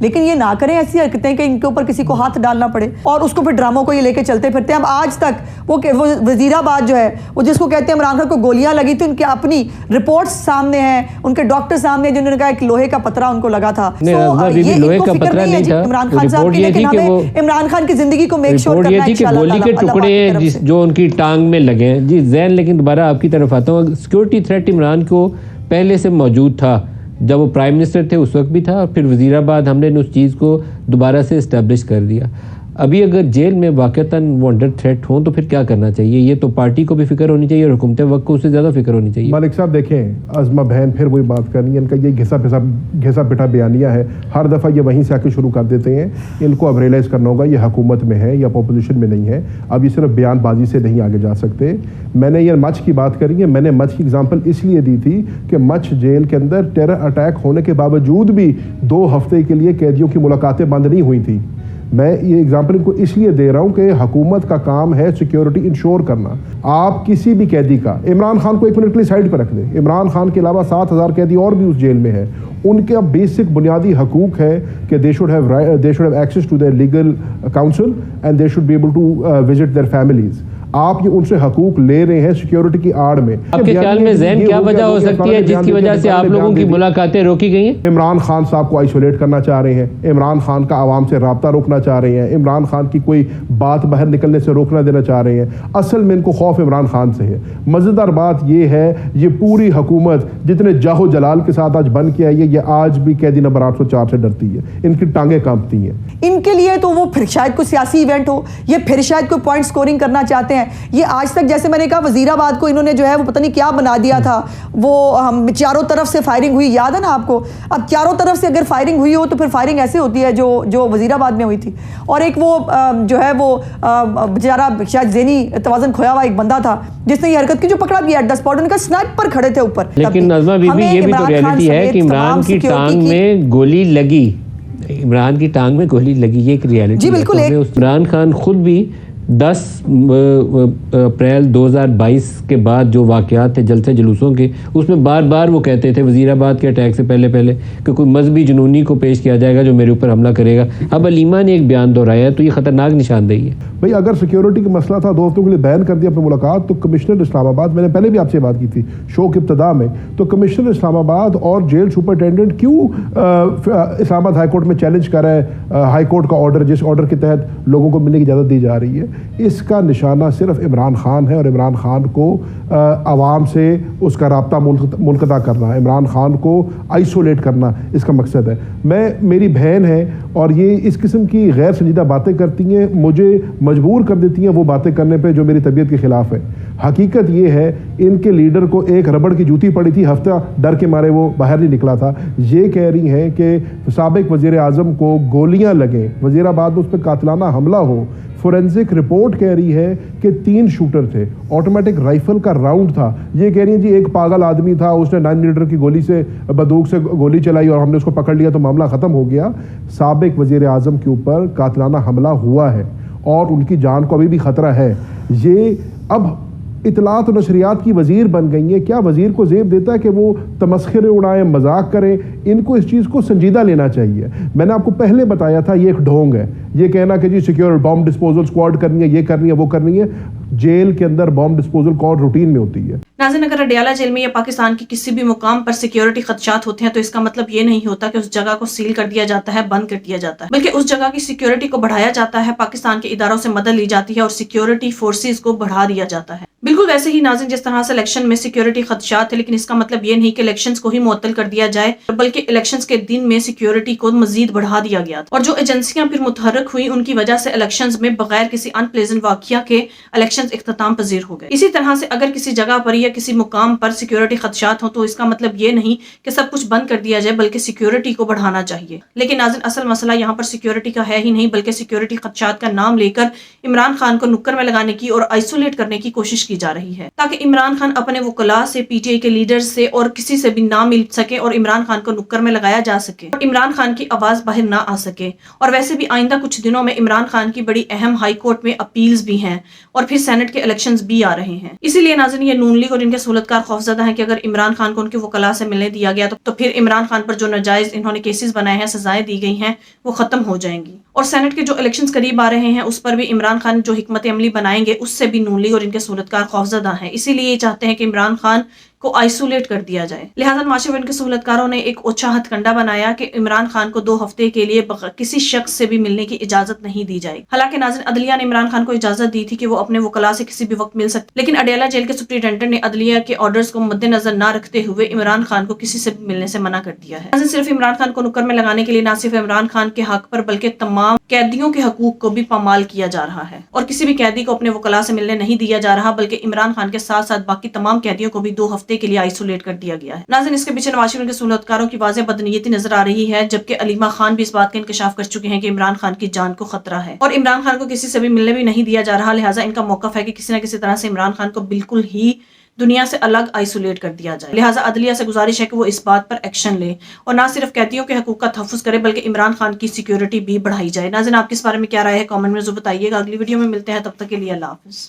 لیکن یہ نہ کریں ایسی حرکتیں کہ ان کے اوپر کسی کو ہاتھ ڈالنا پڑے اور اس کو پھر ڈراموں کو یہ لے کے چلتے پھرتے ہیں. اب آج تک وہ وزیر آباد جو ہے وہ جس کو کہتے ہیں عمران خان کو گولیاں لگی تھی، ان کی اپنی رپورٹس سامنے ہیں، ان کے ڈاکٹر سامنے جنہوں نے کہا ایک لوہے کا پترا ان کو لگا تھا. لوہے کا پترا نہیں تھا، عمران خان صاحب کی، لیکن ہمیں عمران خان کی زندگی کو میک شور کرنا ہے انشاءاللہ گولی کے ٹکڑے ہیں جو ان کی ٹانگ میں لگے ہیں. جی زین، لیکن دوبارہ آپ کی طرف آتا ہوں. سیکورٹی تھریٹ عمران کو پہلے سے موجود تھا، جب وہ پرائم منسٹر تھے اس وقت بھی تھا، اور پھر وزیر آباد ہم نے اس چیز کو دوبارہ سے اسٹیبلش کر دیا. ابھی اگر جیل میں واقعتاً وہ انڈر تھریٹ ہوں تو پھر کیا کرنا چاہیے؟ یہ تو پارٹی کو بھی فکر ہونی چاہیے اور حکومت وقت کو اس سے زیادہ فکر ہونی چاہیے. مالک صاحب دیکھیں، عظمہ بہن پھر وہی بات کرنی ہے، ان کا یہ گھسا پٹا بیانیہ ہے، ہر دفعہ یہ وہیں سے آ کے شروع کر دیتے ہیں. ان کو اب ریئلائز کرنا ہوگا یہ حکومت میں ہے یا اپوزیشن میں نہیں ہے. اب یہ صرف بیان بازی سے نہیں آگے جا سکتے. میں نے یہ مچھ کی بات کری ہے، میں نے مچھ کی اگزامپل اس لیے دی تھی کہ مچھ جیل کے اندر ٹیرر اٹیک ہونے کے باوجود بھی 2 ہفتے کے لیے قیدیوں کی ملاقاتیں بند نہیں ہوئی تھیں. میں یہ اگزامپل ان کو اس لیے دے رہا ہوں کہ حکومت کا کام ہے سیکیورٹی انشور کرنا. آپ کسی بھی قیدی کا، عمران خان کو ایک منٹ کے لیے سائڈ پہ رکھ دیں، عمران خان کے علاوہ 7,000 قیدی اور بھی اس جیل میں ہیں. ان کے اب بیسک بنیادی حقوق ہے کہ they should have access to their legal counsel and they should be able to visit their families. آپ یہ ان سے حقوق لے رہے ہیں سیکیورٹی کی آڑ میں. آپ کے خیال میں زین کیا وجہ ہو سکتی ہے جس کی وجہ سے آپ لوگوں کی ملاقاتیں روکی گئی ہیں؟ عمران خان صاحب کو آئسولیٹ کرنا چاہ رہے ہیں، عمران خان کا عوام سے رابطہ روکنا چاہ رہے ہیں، عمران خان کی کوئی بات باہر نکلنے سے روکنا دینا چاہ رہے ہیں. اصل میں ان کو خوف عمران خان سے ہے. مزیدار بات یہ ہے، یہ پوری حکومت جتنے جاہو جلال کے ساتھ آج بن کے آئی ہے، یہ آج بھی قیدی نمبر 804 سے ڈرتی ہے. ان کی ٹانگیں کانپتی ہیں. ان کے لیے تو وہ پھر شاید کوئی سیاسی ایونٹ ہو، یہ پھر شاید کوئی پوائنٹ سکورنگ کرنا چاہتے ہیں. یہ آج تک جیسے میں نے کہا وزیر آباد کو انہوں نے جو ہے وہ پتہ نہیں کیا بنا دیا تھا، وہ ہم چاروں طرف سے فائرنگ ہوئی، یاد ہے نا آپ کو؟ اب چاروں طرف سے اگر فائرنگ ہوئی ہو تو پھر فائرنگ ایسے ہوتی ہے جو وزیر آباد میں ہوئی تھی. اور ایک وہ جو ہے وہ بیچارہ شاید ذہنی توازن کھویا ہوا ایک بندہ تھا جس نے یہ حرکت کی، جو پکڑا گیا ایٹ دا اسپاٹ، ان کا سنائپر کھڑے تھے اوپر. لیکن نظمہ بی بی یہ بھی تو ریالٹی ہے کہ عمران کی ٹانگ میں گولی لگی، عمران کی ٹانگ میں گولی لگی، یہ ایک ریالٹی ہے. جی بالکل. عمران خان خود بھی 10 اپریل 2022 کے بعد جو واقعات تھے جلسے جلوسوں کے، اس میں بار بار وہ کہتے تھے وزیر آباد کے اٹیک سے پہلے کہ کوئی مذہبی جنونی کو پیش کیا جائے گا جو میرے اوپر حملہ کرے گا. اب علیمہ نے ایک بیان دہرایا ہے تو یہ خطرناک نشاندہی ہے. بھئی اگر سیکیورٹی کا مسئلہ تھا 2 ہفتوں کے لیے بین کر دیا اپنی ملاقات، تو کمشنر اسلام آباد، میں نے پہلے بھی آپ سے بات کی تھی شو کے ابتدا میں، تو کمشنر اسلام آباد اور جیل سپرنٹینڈنٹ کیوں اسلام آباد ہائی کورٹ میں چیلنج کر رہا ہے ہائی کورٹ کا آرڈر، جس آرڈر کے تحت لوگوں کو ملنے کی اجازت دی جا رہی ہے؟ اس کا نشانہ صرف عمران خان ہے، اور عمران خان کو عوام سے اس کا رابطہ منقطع کرنا، عمران خان کو آئسولیٹ کرنا اس کا مقصد ہے. میری بہن ہے اور یہ اس قسم کی غیر سنجیدہ باتیں کرتی ہیں، مجھے مجبور کر دیتی ہیں وہ باتیں کرنے پہ جو میری طبیعت کے خلاف ہے. حقیقت یہ ہے ان کے لیڈر کو ایک ربڑ کی جوتی پڑی تھی، ہفتہ ڈر کے مارے وہ باہر نہیں نکلا تھا. یہ کہہ رہی ہیں کہ سابق وزیر اعظم کو گولیاں لگیں، وزیر آباد میں اس پہ قاتلانہ حملہ ہو. فورینزک رپورٹ کہہ رہی ہے کہ 3 شوٹر تھے، آٹومیٹک رائفل کا راؤنڈ تھا. یہ کہہ رہی ہیں جی ایک پاگل آدمی تھا، اس نے 9 ملی کی گولی سے بندوق سے گولی چلائی اور ہم نے اس کو پکڑ لیا تو معاملہ ختم ہو گیا. سابق وزیر اعظم کے اوپر قاتلانہ حملہ ہوا ہے اور ان کی جان کو ابھی بھی خطرہ ہے. یہ اب اطلاعات و نشریات کی وزیر بن گئی ہیں. کیا وزیر کو زیب دیتا ہے کہ وہ تمسخرے اڑائیں، مذاق کریں؟ ان کو اس چیز کو سنجیدہ لینا چاہیے. میں نے آپ کو پہلے بتایا تھا یہ ایک ڈھونگ ہے، یہ کہنا کہ جی سیکیور بام ڈسپوزل اسکواڈ کرنی ہے، یہ کرنی ہے، وہ کرنی ہے. جیل کے اندر بام ڈسپوزل اسکواڈ روٹین میں ہوتی ہے. ناظرین، اگر اڈیالہ جیل میں یا پاکستان کی کسی بھی مقام پر سیکیورٹی خدشات ہوتے ہیں تو اس کا مطلب یہ نہیں ہوتا کہ اس جگہ کو سیل کر دیا جاتا ہے، بند کر دیا جاتا ہے، بلکہ اس جگہ کی سیکیورٹی کو بڑھایا جاتا ہے، پاکستان کے اداروں سے مدد لی جاتی ہے اور سیکیورٹی فورسز کو بڑھا دیا جاتا ہے. بالکل ویسے ہی ناظرین جس طرح سے الیکشن میں سیکیورٹی خدشات ہے، لیکن اس کا مطلب یہ نہیں کہ الیکشنز کو ہی معطل کر دیا جائے، بلکہ الیکشنز کے دن میں سیکیورٹی کو مزید بڑھا دیا گیا تھا. اور جو ایجنسیاں پھر متحرک ہوئی ان کی وجہ سے الیکشنز میں بغیر کسی ان پلیزنٹ واقعہ کے الیکشنز اختتام پذیر ہو گئے. اسی طرح سے اگر کسی جگہ پر یا کسی مقام پر سیکیورٹی خدشات ہوں تو اس کا مطلب یہ نہیں کہ سب کچھ بند کر دیا جائے، بلکہ سیکیورٹی کو بڑھانا چاہیے. لیکن ناظرین اصل مسئلہ یہاں پر سیکیورٹی کا ہے ہی نہیں، بلکہ سیکیورٹی خدشات کا نام لے کر عمران خان کو نکر میں لگانے کی اور آئسولیٹ کرنے کی کوشش کی جا رہی ہے. رہی ہے تاکہ عمران خان اپنے وکلاء سے، پی ٹی آئی کے لیڈر سے اور کسی سے بھی نہ مل سکے اور عمران خان کو نکر میں لگایا جا سکے اور عمران خان کی آواز باہر نہ آ سکے۔ اور ویسے بھی آئندہ کچھ دنوں میں عمران خان کی بڑی اہم ہائی کورٹ میں اپیلز بھی ہیں اور پھر سینٹ کے الیکشنز بھی آ رہے ہیں۔ اسی لیے ناظرین، یہ نون لیگ اور ان کے سہولتکار خوفزدہ ہیں کہ اگر عمران خان کو ان کے وکلاء سے ملنے دیا گیا تو پھر عمران خان پر جو ناجائز انہوں نے کیسز بنائے ہیں، سزائیں دی گئی ہیں، وہ ختم ہو جائیں گی۔ اور سینٹ کے جو الیکشنز قریب آ رہے ہیں اس پر بھی عمران خان جو حکمت عملی بنائیں گے اس سے بھی نون لیگ اور ان کے سہولتکار خوفزدہ ہیں۔ اسی لیے یہ چاہتے ہیں کہ عمران خان کو آئسولیٹ کر دیا جائے۔ لہٰذا معاشرے میں ان کے سہولتکاروں نے ایک اوچھا ہتھ کنڈا بنایا کہ عمران خان کو 2 ہفتے کے لیے کسی شخص سے بھی ملنے کی اجازت نہیں دی جائے۔ حالانکہ ناظرین، عدلیہ نے عمران خان کو اجازت دی تھی کہ وہ اپنے وکلاء سے کسی بھی وقت مل سکتے، لیکن اڈیالہ جیل کے سپرنٹینڈنٹ نے عدلیہ کے آرڈرز کو مد نظر نہ رکھتے ہوئے عمران خان کو کسی سے بھی ملنے سے منع کر دیا ہے۔ ناظرین، صرف عمران خان کو نکر میں لگانے کے لیے نہ صرف عمران خان کے حق پر بلکہ تمام قیدیوں کے حقوق کو بھی پامال کیا جا رہا ہے اور کسی بھی قیدی کو اپنے وکلاء سے ملنے نہیں دیا جا رہا، بلکہ عمران خان کے ساتھ ساتھ باقی تمام قیدیوں کو بھی 2 ہفتے کے لیے آئسولیٹ کر دیا گیا ہے۔ ناظرین، اس کے پیچھے نواز شریف کے سہولتکاروں کی واضح بدنیتی نظر آ رہی ہے، جبکہ علیمہ خان بھی اس بات کا انکشاف کر چکے ہیں کہ عمران خان کی جان کو خطرہ ہے اور عمران خان کو کسی سے بھی ملنے بھی نہیں دیا جا رہا۔ لہٰذا ان کا موقف ہے کہ کسی نہ کسی طرح سے عمران خان کو بالکل ہی دنیا سے الگ آئسولیٹ کر دیا جائے۔ لہٰذا عدلیہ سے گزارش ہے کہ وہ اس بات پر ایکشن لے اور نہ صرف قیدیوں کے حقوق کا تحفظ کرے بلکہ عمران خان کی سیکیورٹی بھی بڑھائی جائے۔ ناظرین، آپ کے اس بارے میں کیا رائے ہے؟ کامنٹ میں ضرور بتائیے گا۔ اگلی ویڈیو میں ملتے ہیں، تب تک کے لیے اللہ حافظ۔